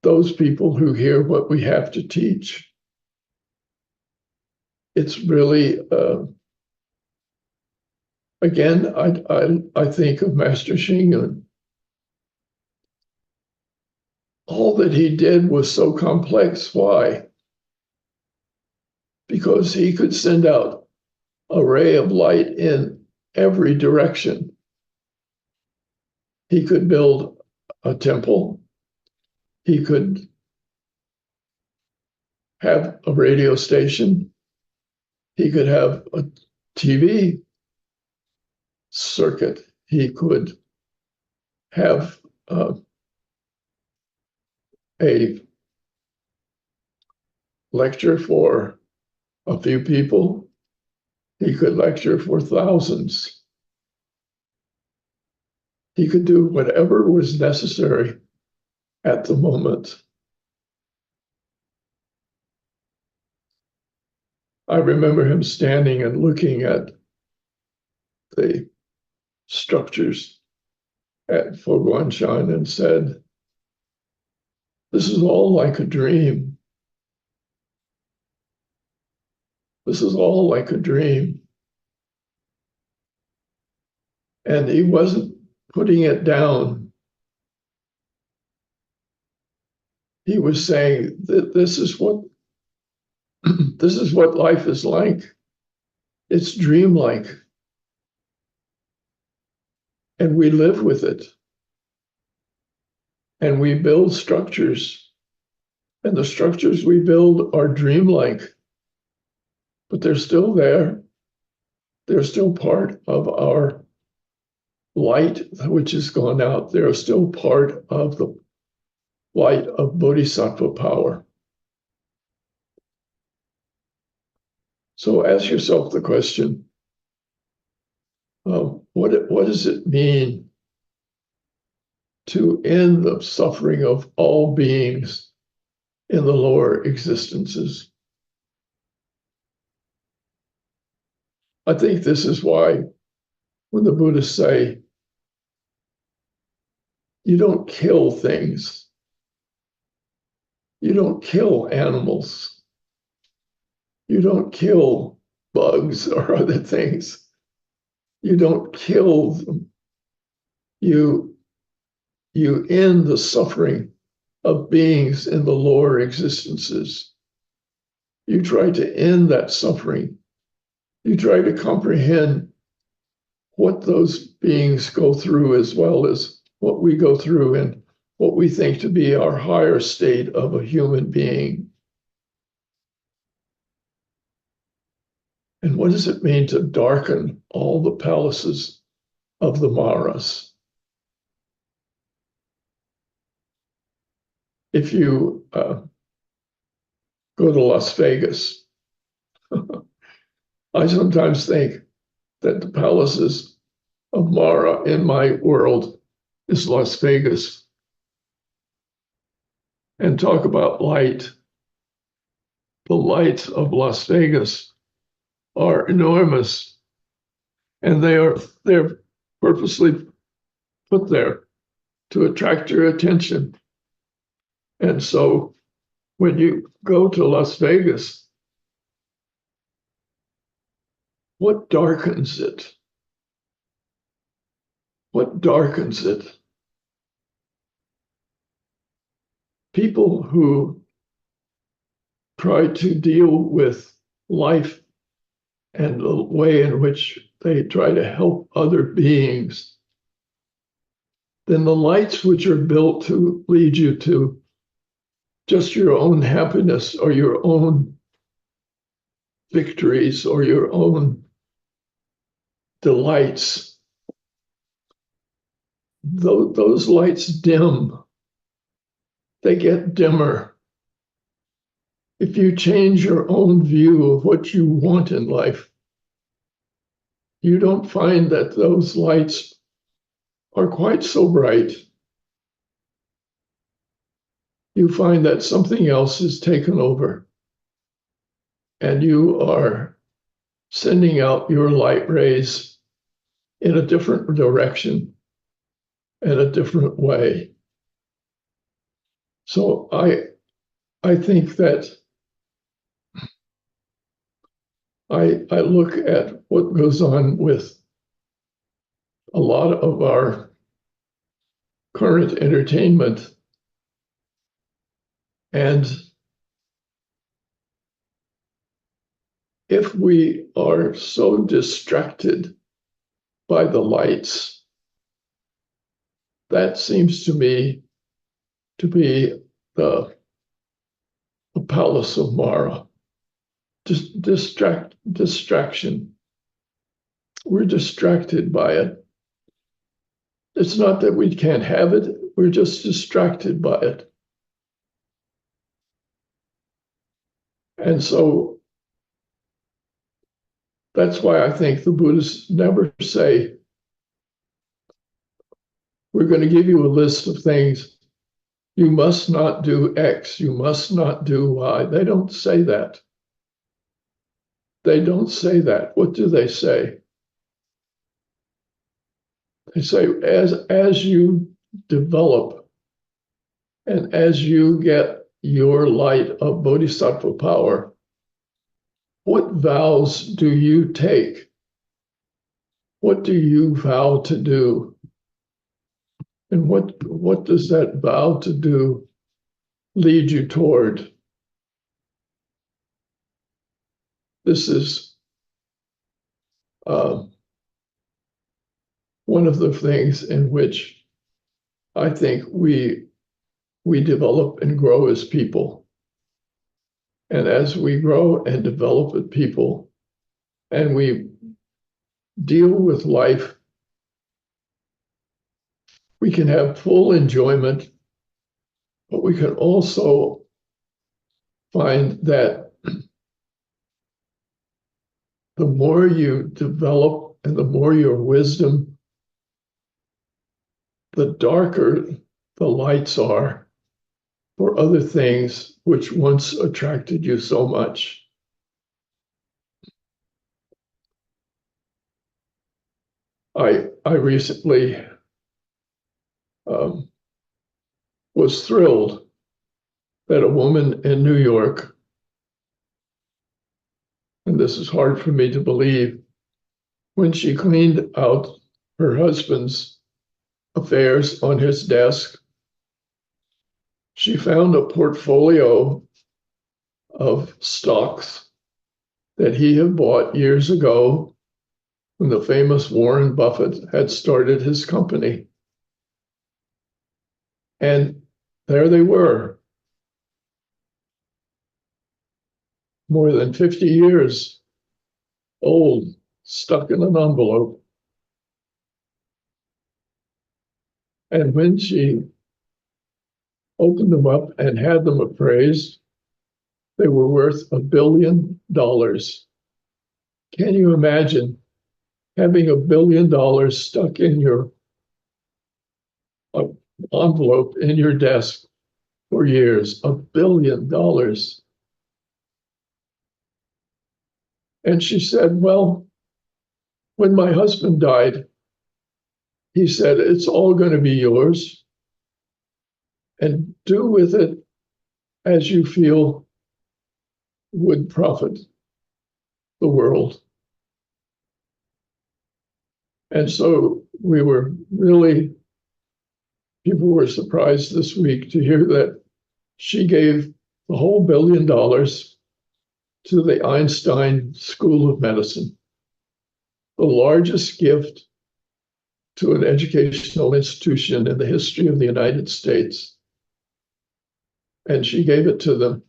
those people who hear what we have to teach. It's really, again, I think of Master Xing. All that he did was so complex. Why? Because he could send out a ray of light in every direction. He could build a temple. He could have a radio station. He could have a TV circuit. He could have a lecture for a few people. He could lecture for thousands. He could do whatever was necessary at the moment. I remember him standing and looking at the structures at Foguanshan and said, "This is all like a dream. This is all like a dream." And he wasn't putting it down. He was saying that this is what life is like. It's dreamlike. And we live with it. And we build structures. And the structures we build are dreamlike. But they're still there. They're still part of our light, which has gone out. They're still part of the light of Bodhisattva power. So ask yourself the question, what does it mean to end the suffering of all beings in the lower existences? I think this is why when the Buddhists say, you don't kill things, you don't kill animals, you don't kill bugs or other things, you don't kill them, you end the suffering of beings in the lower existences. You try to end that suffering. You try to comprehend what those beings go through as well as what we go through and what we think to be our higher state of a human being. And what does it mean to darken all the palaces of the Maras? If you go to Las Vegas, I sometimes think that the palaces of Mara in my world is Las Vegas. And talk about light. The lights of Las Vegas are enormous, and they're purposely put there to attract your attention. And so when you go to Las Vegas, what darkens it? What darkens it? people who try to deal with life and the way in which they try to help other beings, then the lights which are built to lead you to just your own happiness or your own victories or your own delights, those lights dim. They get dimmer. If you change your own view of what you want in life, you don't find that those lights are quite so bright. You find that something else is taken over, and you are sending out your light rays in a different direction, in a different way. So I think that I look at what goes on with a lot of our current entertainment, and if we are so distracted by the lights, that seems to me to be the palace of Mara. Just distraction. We're distracted by it. It's not that we can't have it, we're just distracted by it. And so that's why I think the Buddhists never say, we're going to give you a list of things. You must not do X, you must not do Y. They don't say that. They don't say that. What do they say? They say, as you develop and as you get your light of bodhisattva power, what vows do you take? What do you vow to do? And what does that vow to do lead you toward? This is one of the things in which I think we develop and grow as people. And as we grow and develop as people, and we deal with life, we can have full enjoyment, but we can also find that the more you develop and the more your wisdom, the darker the lights are for other things which once attracted you so much. I recently was thrilled that a woman in New York, and this is hard for me to believe, when she cleaned out her husband's affairs on his desk, she found a portfolio of stocks that he had bought years ago when the famous Warren Buffett had started his company. And there they were, more than 50 years old, stuck in an envelope. And when she opened them up and had them appraised, they were worth $1 billion. Can you imagine having $1 billion stuck in your envelope in your desk for years? $1 billion. And she said, well, when my husband died, he said, it's all going to be yours, and do with it as you feel would profit the world. And so people were surprised this week to hear that she gave the whole $1 billion to the Einstein School of Medicine, the largest gift to an educational institution in the history of the United States. And she gave it to them.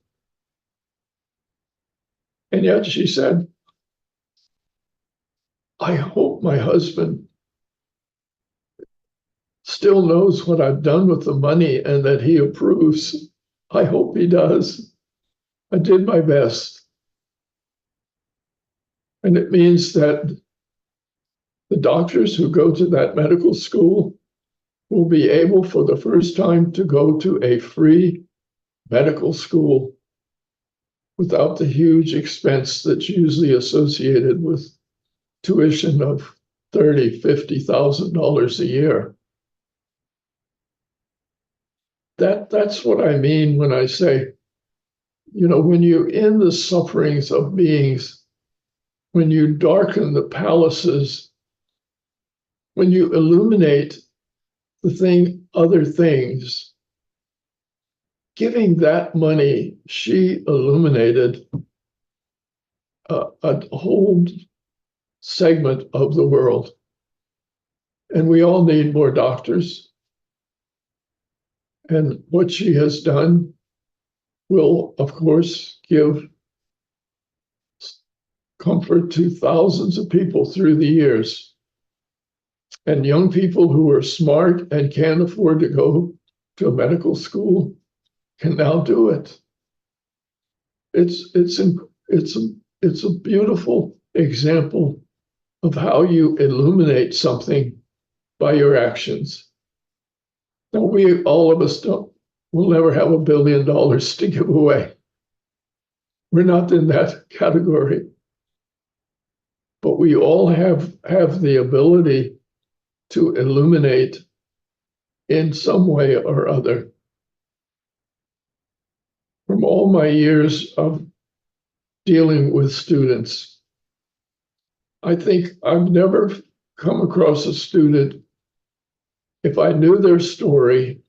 And yet she said, I hope my husband still knows what I've done with the money and that he approves. I hope he does. I did my best. And it means that the doctors who go to that medical school will be able for the first time to go to a free medical school without the huge expense that's usually associated with tuition of $30,000, $50,000 a year. That's what I mean when I say, when you end the sufferings of beings, when you darken the palaces, when you illuminate other things, giving that money, she illuminated a whole segment of the world. And we all need more doctors. And what she has done will, of course, give comfort to thousands of people through the years. And young people who are smart and can't afford to go to a medical school can now do it. It's a beautiful example of how you illuminate something by your actions. Now, all of us will never have $1 billion to give away. We're not in that category. But we all have the ability to illuminate in some way or other. From all my years of dealing with students, I think I've never come across a student, if I knew their story,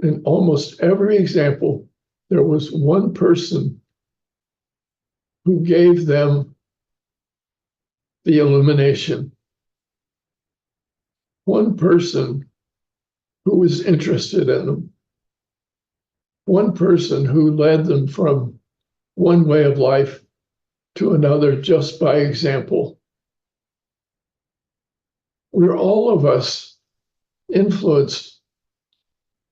in almost every example, there was one person who gave them the illumination. One person who was interested in them. One person who led them from one way of life to another just by example. We're all of us influenced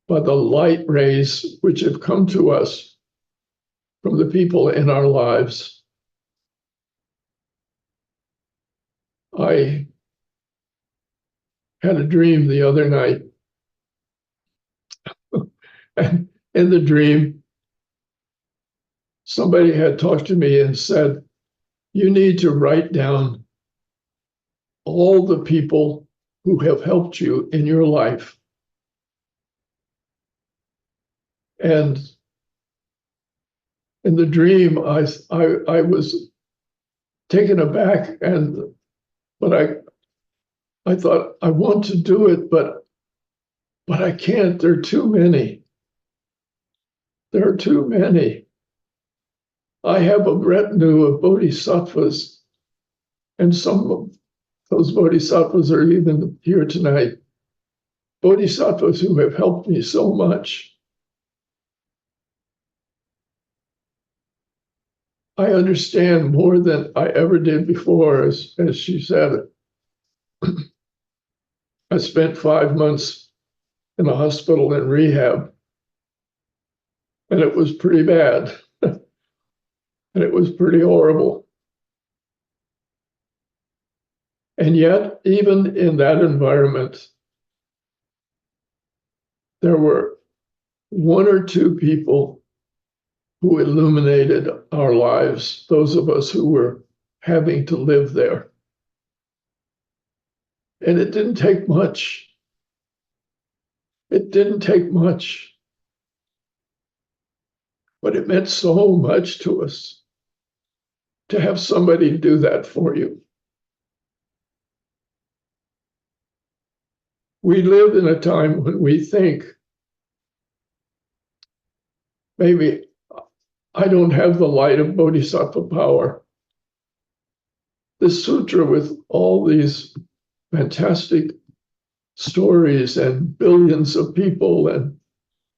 by the light rays which have come to us from the people in our lives. I had a dream the other night, and in the dream, somebody had talked to me and said, you need to write down all the people who have helped you in your life. And in the dream, I was taken aback, but I thought, I want to do it, but I can't. There are too many. There are too many. I have a retinue of bodhisattvas, and some of those bodhisattvas are even here tonight. Bodhisattvas who have helped me so much. I understand more than I ever did before, as she said. I spent 5 months in a hospital in rehab, and it was pretty bad. And it was pretty horrible. And yet, even in that environment, there were one or two people who illuminated our lives, those of us who were having to live there. And it didn't take much. It didn't take much. But it meant so much to us to have somebody do that for you. We live in a time when we think maybe I don't have the light of bodhisattva power. This sutra with all these fantastic stories and billions of people, and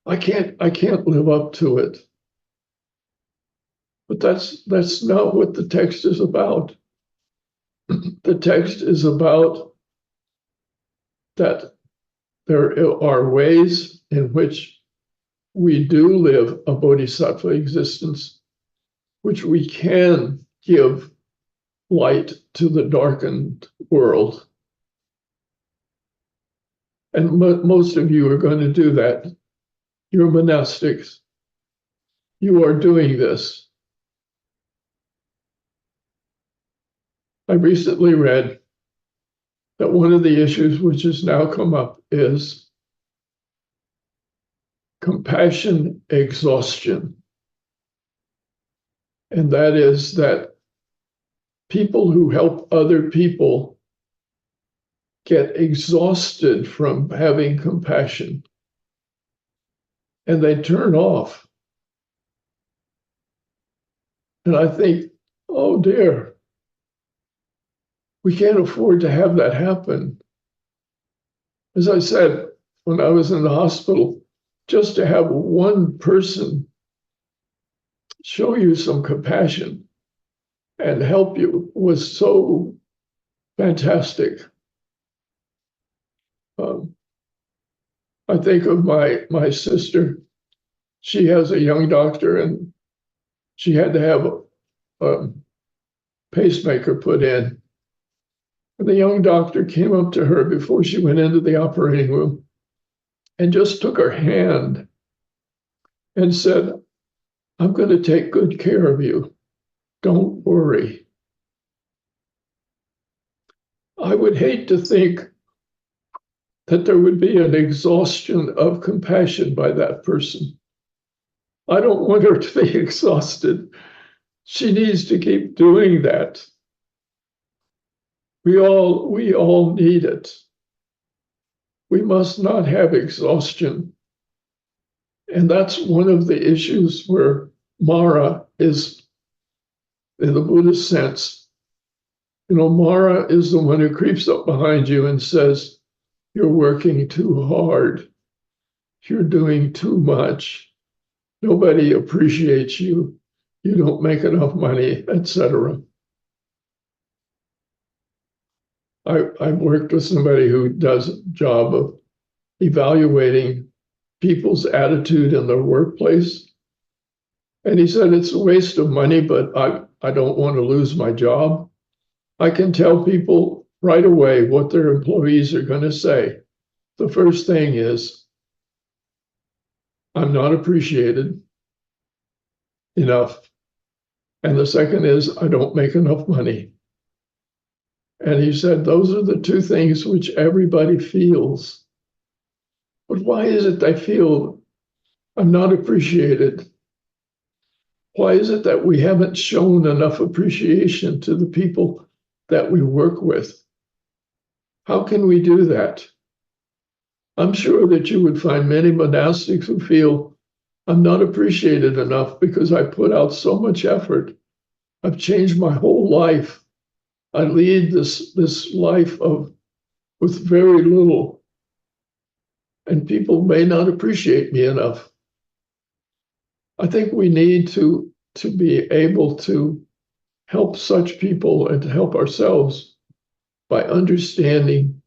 I can't live up to it. But that's not what the text is about. The text is about that there are ways in which we do live a bodhisattva existence, which we can give light to the darkened world. And most of you are going to do that. You're monastics. You are doing this. I recently read that one of the issues which has now come up is compassion exhaustion. And that is that people who help other people get exhausted from having compassion and they turn off. And I think, oh dear, we can't afford to have that happen. As I said, when I was in the hospital, just to have one person show you some compassion and help you was so fantastic. I think of my sister. She has a young doctor, and she had to have a pacemaker put in. And the young doctor came up to her before she went into the operating room and just took her hand and said, "I'm going to take good care of you. Don't worry." I would hate to think that there would be an exhaustion of compassion by that person. I don't want her to be exhausted. She needs to keep doing that. We all need it. We must not have exhaustion. And that's one of the issues where Mara is, in the Buddhist sense, Mara is the one who creeps up behind you and says, "You're working too hard. You're doing too much. Nobody appreciates you. You don't make enough money," etc. I've worked with somebody who does a job of evaluating people's attitude in their workplace. And he said, it's a waste of money, but I don't want to lose my job. I can tell people right away what their employees are going to say. The first thing is, "I'm not appreciated enough." And the second is, "I don't make enough money." And he said, those are the two things which everybody feels. But why is it they feel I'm not appreciated? Why is it that we haven't shown enough appreciation to the people that we work with? How can we do that? I'm sure that you would find many monastics who feel I'm not appreciated enough because I put out so much effort. I've changed my whole life. I lead this life with very little, and people may not appreciate me enough. I think we need to be able to help such people and to help ourselves by understanding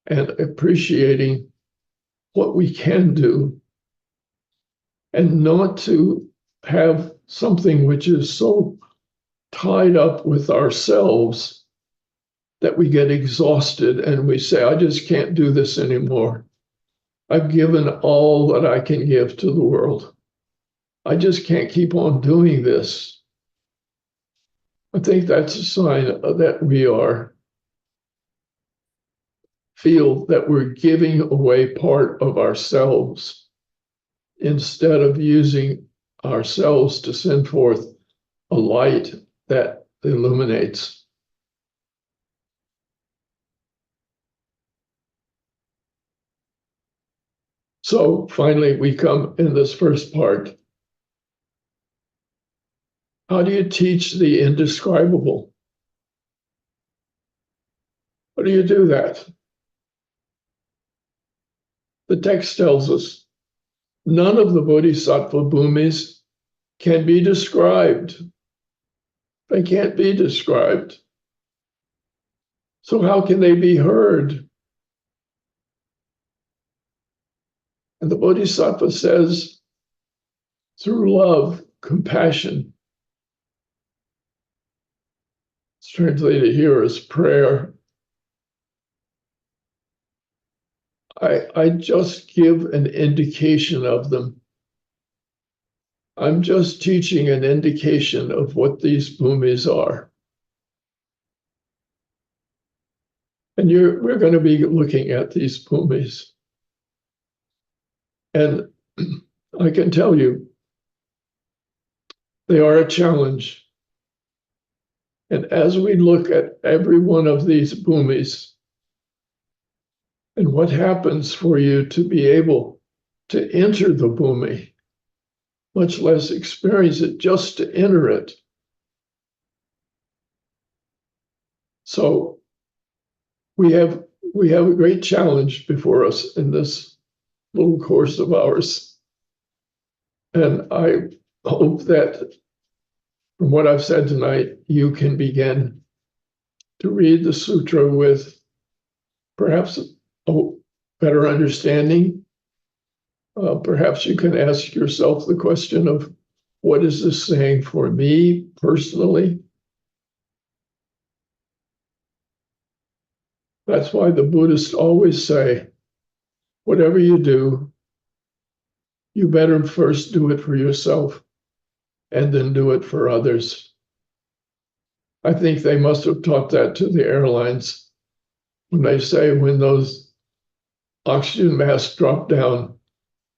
and appreciating what we can do, and not to have something which is so tied up with ourselves that we get exhausted and we say, I just can't do this anymore. I've given all that I can give to the world. I just can't keep on doing this. I think that's a sign that we feel that we're giving away part of ourselves instead of using ourselves to send forth a light that illuminates. So finally, we come in this first part. How do you teach the indescribable? How do you do that? The text tells us none of the bodhisattva bhumis can be described. They can't be described. So how can they be heard? And the bodhisattva says, through love, compassion. It's translated here as prayer. I just give an indication of them. I'm just teaching an indication of what these bhumis are. And we're going to be looking at these bhumis. And I can tell you, they are a challenge. And as we look at every one of these bhumis, and what happens for you to be able to enter the bhumi, much less experience it, just to enter it. So we have a great challenge before us in this little course of ours. And I hope that from what I've said tonight, you can begin to read the sutra with perhaps a better understanding. Perhaps you can ask yourself the question of, what is this saying for me personally? That's why the Buddhists always say, whatever you do, you better first do it for yourself and then do it for others. I think they must have taught that to the airlines when they say, when those oxygen masks drop down,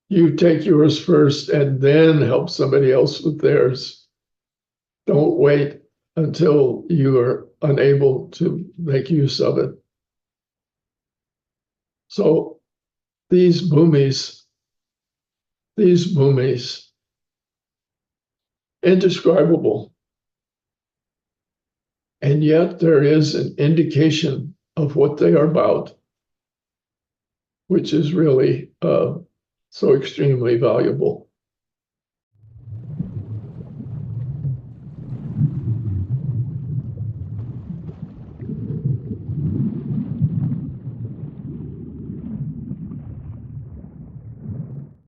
you take yours first and then help somebody else with theirs. Don't wait until you are unable to make use of it. So these bhumis, indescribable. And yet there is an indication of what they are about, which is really so extremely valuable.